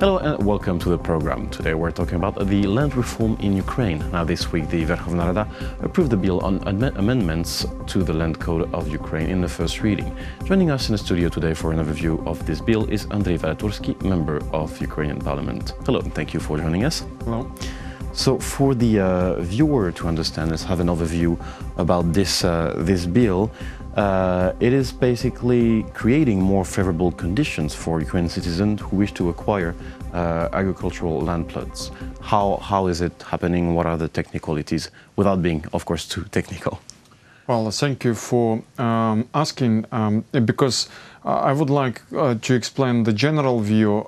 Hello and welcome to the program. Today we're talking about the land reform in Ukraine. Now this week the Verkhovna Rada approved the bill on amendments to the land code of Ukraine in the first reading. Joining us in the studio today for an overview of this bill is Andriy Vadaturskyy, member of Ukrainian Parliament. Hello and thank you for joining us. Hello. So for the viewer to understand, let's have an overview about this bill. It is basically creating more favorable conditions for Ukrainian citizens who wish to acquire agricultural land plots. How is it happening? What are the technicalities, without being, of course, too technical? Well, thank you for asking, because I would like to explain the general view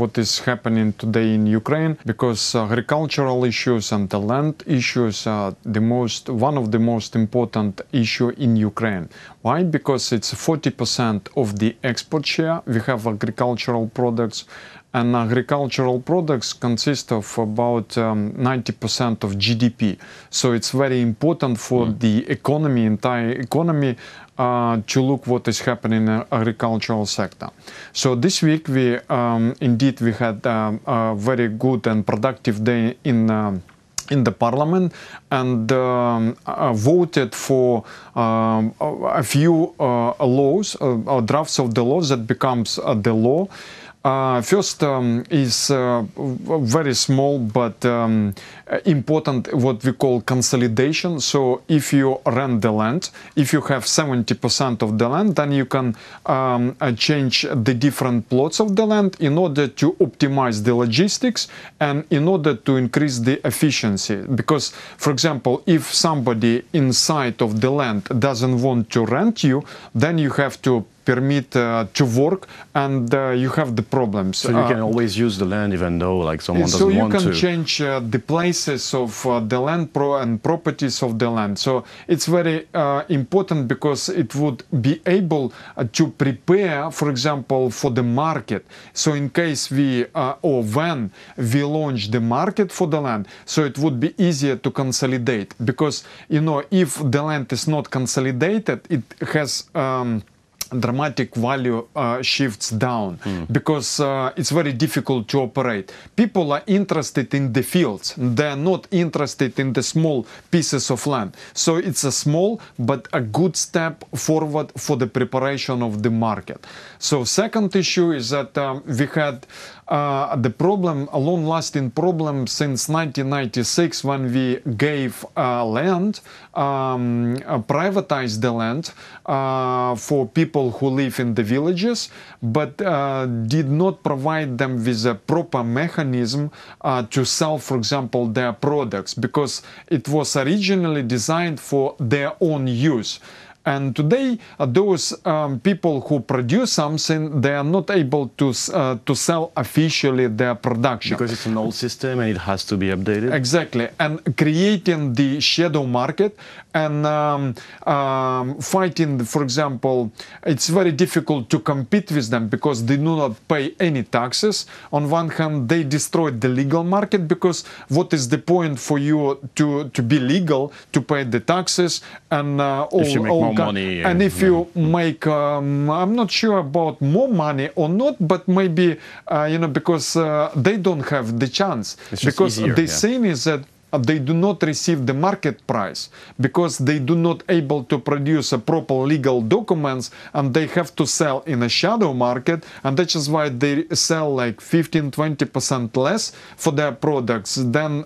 what is happening today in Ukraine, because agricultural issues and the land issues are one of the most important issue in Ukraine. Why? Because it's 40% of the export share. We have agricultural products, and agricultural products consist of about 90% of GDP. So it's very important for the economy, entire economy, to look what is happening in the agricultural sector. So this week we indeed we had a very good and productive day in the parliament, and voted for a few laws, drafts of the laws that becomes the law. First is very small but important, what we call consolidation. So if you rent the land, if you have 70% of the land, then you can change the different plots of the land in order to optimize the logistics and in order to increase the efficiency. Because, for example, if somebody inside of the land doesn't want to rent you, then you have to permit to work, and you have the problems. So you can always use the land even though like someone doesn't want to. So you can change the places of the land and properties of the land. So it's very important, because it would be able to prepare, for example, for the market. So in case we or when we launch the market for the land, so it would be easier to consolidate, because you know, if the land is not consolidated, it has dramatic value shifts down, because it's very difficult to operate. People are interested in the fields, they're not interested in the small pieces of land. So it's a small but a good step forward for the preparation of the market. So second issue is that we had the problem, a long-lasting problem since 1996, when we gave land, privatized the land for people who live in the villages, but did not provide them with a proper mechanism to sell, for example, their products, because it was originally designed for their own use. And today, those people who produce something, they are not able to sell officially their production. Because it's an old system and it has to be updated? Exactly. And creating the shadow market and fighting, for example, it's very difficult to compete with them, because they do not pay any taxes. On one hand, they destroyed the legal market, because what is the point for you to be legal, to pay the taxes and all money, and if you make I'm not sure about more money or not, but maybe you know, because they don't have the chance, because easier, the thing is that they do not receive the market price, because they do not able to produce a proper legal documents, and they have to sell in a shadow market, and that is why they sell like 15–20% less for their products than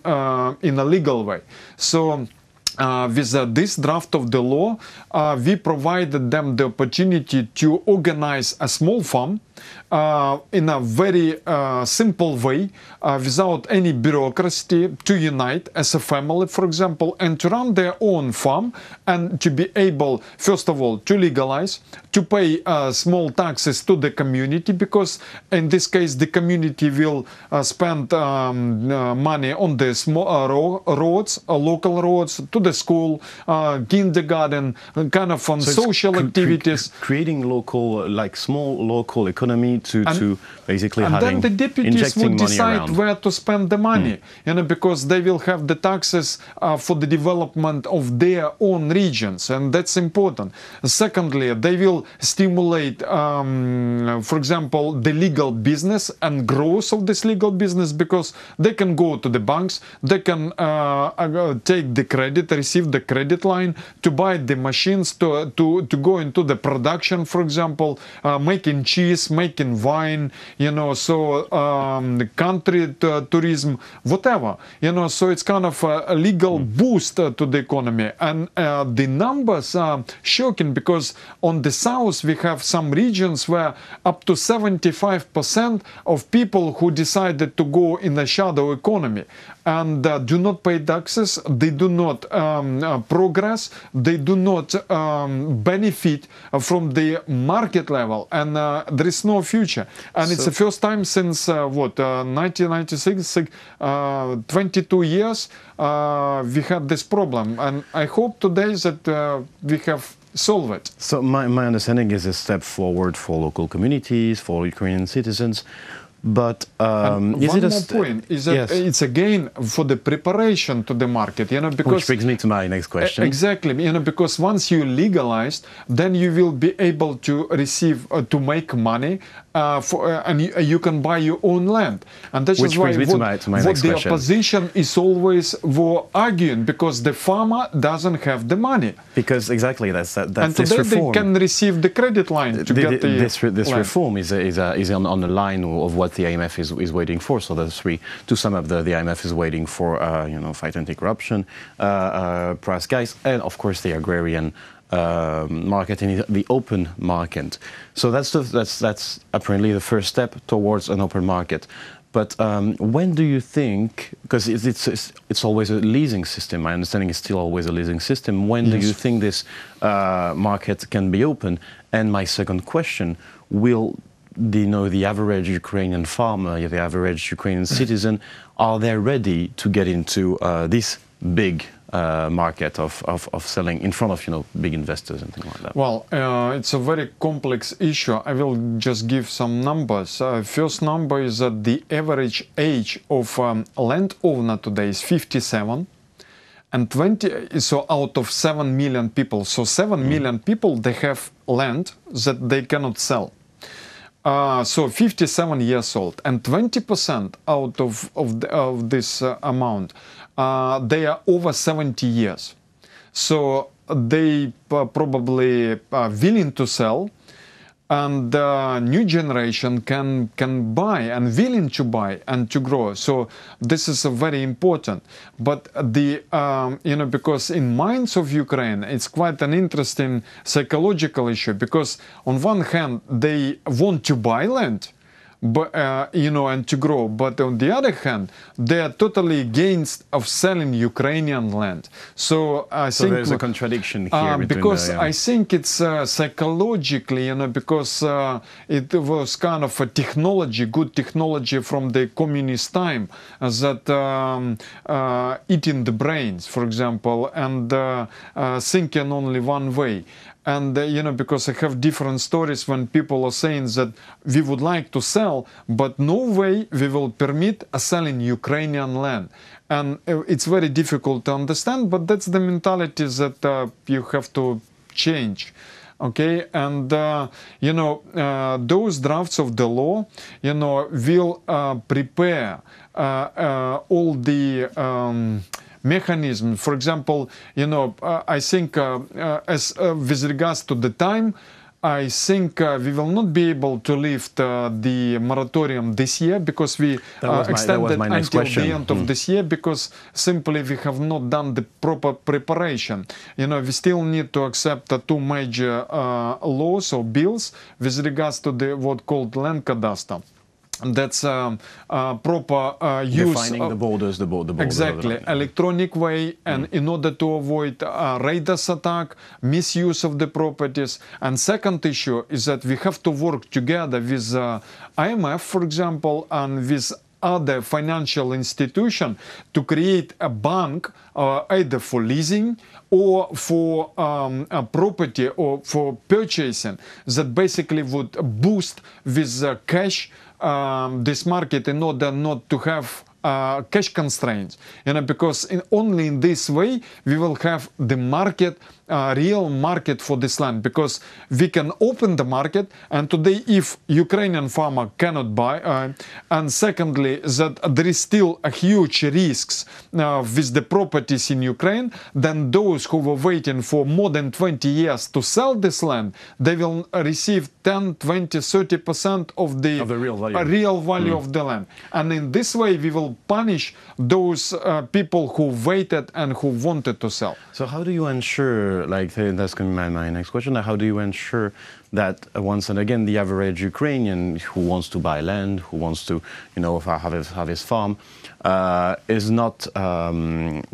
in a legal way. So with this draft of the law, we provided them the opportunity to organize a small farm in a very simple way, without any bureaucracy, to unite as a family, for example, and to run their own farm, and to be able, first of all, to legalize, to pay small taxes to the community, because in this case the community will spend money on the small roads, local roads, to to the school, kindergarten, kind of on social activities. Creating local, like small local economy to basically and having then the deputies injecting would money decide around. where to spend the money, because they will have the taxes for the development of their own regions, and that's important. Secondly, they will stimulate, for example, the legal business and growth of this legal business, because they can go to the banks, they can take the credit, receive the credit line to buy the machines to go into the production, for example, making cheese, making wine, so the country tourism, whatever, so it's kind of a legal boost to the economy. And the numbers are shocking, because on the south we have some regions where up to 75% of people who decided to go in a shadow economy and do not pay taxes, they do not progress, they do not benefit from the market level, and there is no future. And it's the first time since 1996, 22 years, we had this problem, and I hope today that we have solved it. So my understanding is a step forward for local communities, for Ukrainian citizens. But is it one more point is that yes. it's again for the preparation to the market, because which brings me to my next question. Exactly, because once you legalized, then you will be able to receive to make money and you can buy your own land, and that's Which why brings me to my next the question. opposition is always arguing, because the farmer doesn't have the money. Because exactly that's And this today reform. they can receive the credit line to get this land. reform is on the line of what the IMF is waiting for. So there's to sum up, the IMF is waiting for fight anti-corruption, price guides, and of course the agrarian market and the open market. So that's apparently the first step towards an open market. But when do you think, because it's always a leasing system, my understanding is still always a leasing system, when do you think this market can be open? And my second question, will the average Ukrainian farmer, the average Ukrainian citizen, are they ready to get into this big market of selling in front of big investors and things like that? Well, it's a very complex issue. I will just give some numbers. First number is that the average age of landowner today is 57, and so out of 7 million people, so 7 million people, they have land that they cannot sell. So 57 years old, and 20% out of this amount, they are over 70 years. So they probably are willing to sell, and new generation can buy and willing to buy and to grow. So this is very important. But the because in minds of Ukraine, it's quite an interesting psychological issue, because on one hand they want to buy land, but and to grow, but on the other hand they are totally against of selling Ukrainian land. So I think there's a contradiction here because I think it's psychologically, because it was kind of a technology, good technology from the communist time, that eating the brains, for example, and thinking only one way. And because I have different stories when people are saying that we would like to sell, but no way we will permit selling Ukrainian land. And it's very difficult to understand, but that's the mentality that you have to change. Okay, and those drafts of the law, will prepare all the mechanism. For example, I think as with regards to the time, I think we will not be able to lift the moratorium this year, because we extended until the end of this year, because simply we have not done the proper preparation. We still need to accept two major laws or bills with regards to the what called land cadastre. That's proper use defining the borders, the border. Exactly, electronic way, and in order to avoid raiders attack, misuse of the properties. And second issue is that we have to work together with IMF, for example, and with other financial institution to create a bank either for leasing or for a property or for purchasing that basically would boost with cash this market in order not to have cash constraints, because only in this way we will have the market, real market for this land, because we can open the market, and today if Ukrainian farmer cannot buy, and secondly that there is still a huge risks with the properties in Ukraine, then those who were waiting for more than 20 years to sell this land, they will receive 10, 20, 30% of the real value of the land, and in this way we will punish those people who waited and who wanted to sell. So how do you ensure, like that's going to be my next question, how do you ensure that once and again the average Ukrainian who wants to buy land, who wants to have his farm, is not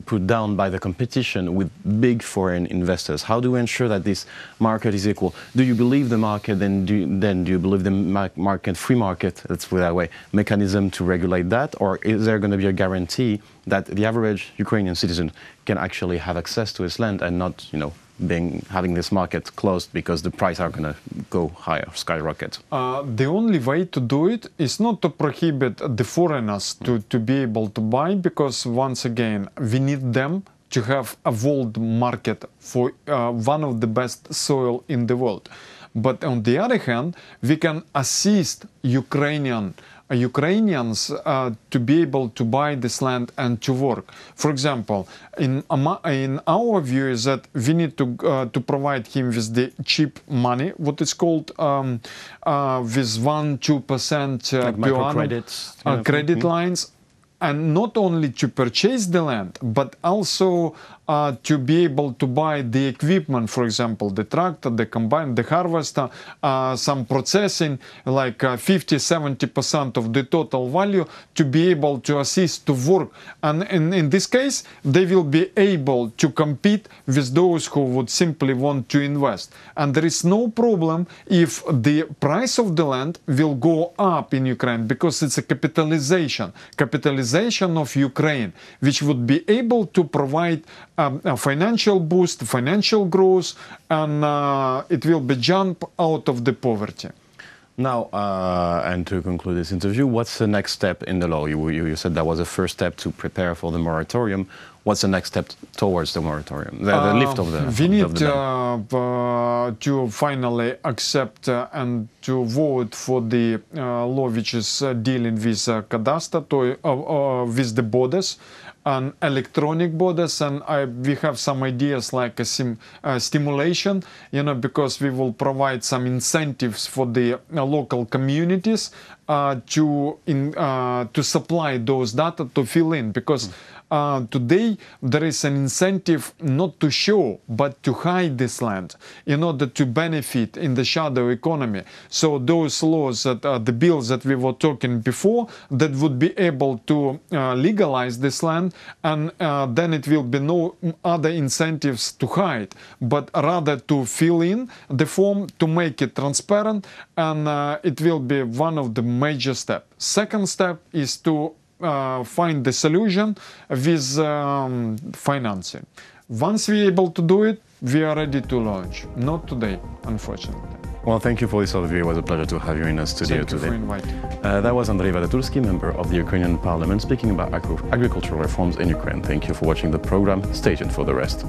put down by the competition with big foreign investors? How do you ensure that this market is equal? Do you believe the market, then do you believe the market, free market, let's put it that way, mechanism to regulate that, or is there going to be a guarantee that the average Ukrainian citizen can actually have access to his land and not, having this market closed because the price are going to go higher, skyrocket? The only way to do it is not to prohibit the foreigners to be able to buy, because once again we need them to have a world market for one of the best soil in the world. But on the other hand, we can assist Ukrainians to be able to buy this land and to work. For example, in our view is that we need to provide him with the cheap money, what is called with 1-2% like per annum credit lines, and not only to purchase the land, but also to be able to buy the equipment, for example, the tractor, the combine, the harvester, some processing, like 50-70% of the total value, to be able to assist to work. And in this case, they will be able to compete with those who would simply want to invest. And there is no problem if the price of the land will go up in Ukraine, because it's a capitalization of Ukraine, which would be able to provide a financial boost, financial growth, and it will be jump out of the poverty. Now, and to conclude this interview, what's the next step in the law? You said that was the first step to prepare for the moratorium. What's the next step towards the moratorium, the lift of the ban? We need to finally accept and to vote for the law which is dealing with cadastre, with the borders, and electronic borders, and we have some ideas like a stimulation, because we will provide some incentives for the local communities to supply those data, to fill in, because today there is an incentive not to show but to hide this land in order to benefit in the shadow economy. So those laws, that the bills that we were talking before, that would be able to legalize this land, and then it will be no other incentives to hide, but rather to fill in the form, to make it transparent, and it will be one of the major steps. Second step is to find the solution with financing. Once we're able to do it, we are ready to launch. Not today, unfortunately. Well, thank you for this overview. It was a pleasure to have you in the studio today. Thank you for inviting. That was Andriy Vadaturskyy, member of the Ukrainian Parliament, speaking about agricultural reforms in Ukraine. Thank you for watching the program. Stay tuned for the rest.